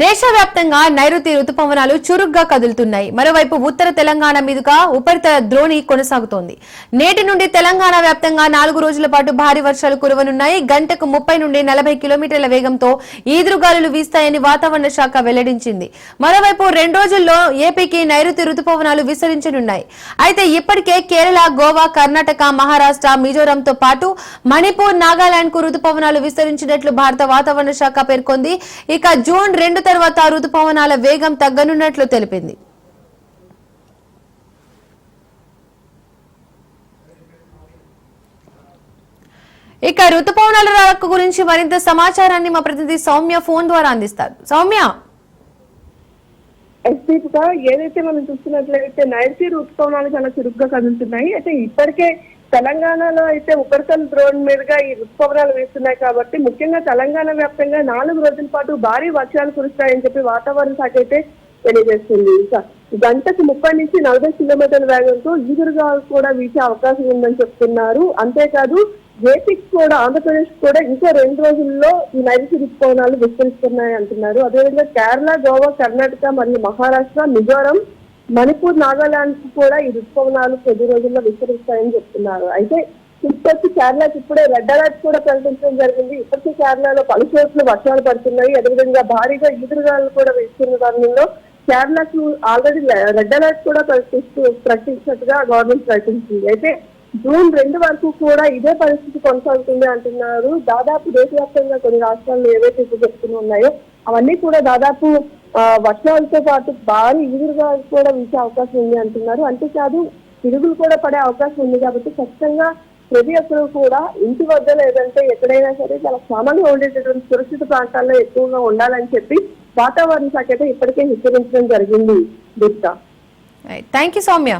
దేశవ్యాప్తంగా నైరుతి రుతుపవనాలు చురుగ్గా కదులుతున్నాయి. మరోవైపు ఉత్తర తెలంగాణ మీదుగా ఉపరితల ద్రోణి కొనసాగుతోంది. నేటి నుండి తెలంగాణ వ్యాప్తంగా 4 రోజుల పాటు భారీ వర్షాలు కురవనున్నాయి. గంటకు 30 నుండి 40 కిలోమీటర్ల వేగంతో ఈదురుగాలులు వీస్తాయని వాతావరణ శాఖ వెల్లడించింది. మరోవైపు 2 రోజుల్లో ఏపీకి నైరుతి రుతుపవనాలు విస్తరించనున్నాయి. అయితే ఇప్పటికే కేరళ, గోవా, కర్ణాటక, మహారాష్ట్ర, మిజోరంతో పాటు మణిపూర్, నాగాలాండ్ కు రుతుపవనాలు విస్తరించినట్లు భారత వాతావరణ శాఖ పేర్కొంది. ఇక జూన్ 2 తర్వాత రుతుపవనాల వేగం తగ్గనున్నట్లు తెలిపింది. ఇక రుతుపవనాల రాక గురించి మరింత సమాచారాన్ని మా ప్రతినిధి సౌమ్య ఫోన్ ద్వారా అందిస్తారు. సౌమ్య, ఏదైతే మనం చూస్తున్నట్లయితే నైరుతి రుతుపవనాలు చాలా చురుగ్గా కదులుతున్నాయి. అయితే ఇప్పటికే తెలంగాణలో అయితే ఉపరితల ద్రోణి మీదుగా ఈ రుతుపవనాలు వీస్తున్నాయి కాబట్టి ముఖ్యంగా తెలంగాణ వ్యాప్తంగా 4 రోజుల పాటు భారీ వర్షాలు కురుస్తాయని చెప్పి వాతావరణ శాఖ అయితే తెలియజేస్తుంది. గంటకు 30 నుంచి 40 కిలోమీటర్ల వేగంతో ఈదురుగాలు కూడా వీచే అవకాశం ఉందని చెప్తున్నారు. అంతేకాదు ఏపీకి కూడా, ఆంధ్రప్రదేశ్ కూడా ఇంకో 2 రోజుల్లో ఈ నైరుతి రుతుపవనాలు విస్తరిస్తున్నాయి అంటున్నారు. అదేవిధంగా కేరళ, గోవా, కర్ణాటక మరియు మహారాష్ట్ర, మిజోరం, మణిపూర్, నాగాలాండ్ కూడా ఈ రుతుపవనాలు కొద్ది రోజుల్లో విస్తరిస్తాయని చెప్తున్నారు. అయితే ఇప్పటికీ కేరళకి ఇప్పుడే రెడ్ అలర్ట్ కూడా ప్రకటించడం జరిగింది. ఇప్పటికీ కేరళలో పలు చోట్ల వర్షాలు పడుతున్నాయి. అదేవిధంగా భారీగా ఈదురుగాలు కూడా వేస్తున్న తరుణంలో కేరళకు ఆల్రెడీ రెడ్ అలర్ట్ కూడా ప్రకటించినట్టుగా గవర్నమెంట్ ప్రకటించింది. అయితే జూన్ 2 వరకు కూడా ఇదే పరిస్థితి కొనసాగుతుంది అంటున్నారు. దాదాపు దేశవ్యాప్తంగా కొన్ని రాష్ట్రాల్లో ఏవైతే ఇప్పుడు చెప్తూ ఉన్నాయో అవన్నీ కూడా దాదాపు వర్షాలతో పాటు భారీ ఈదురుగా కూడా వీచే అవకాశం ఉంది అంటున్నారు. అంతేకాదు పిడుగులు కూడా పడే అవకాశం ఉంది కాబట్టి ఖచ్చితంగా ప్రతి ఒక్కరు కూడా ఇంటి వద్ద లేదంటే ఎక్కడైనా సరే చాలా క్షేమంగా ఉండేటటువంటి సురక్షిత ప్రాంతాల్లో ఎక్కువగా ఉండాలని చెప్పి వాతావరణ శాఖ అయితే ఇప్పటికే హెచ్చరించడం జరిగింది. Thank you Soumya.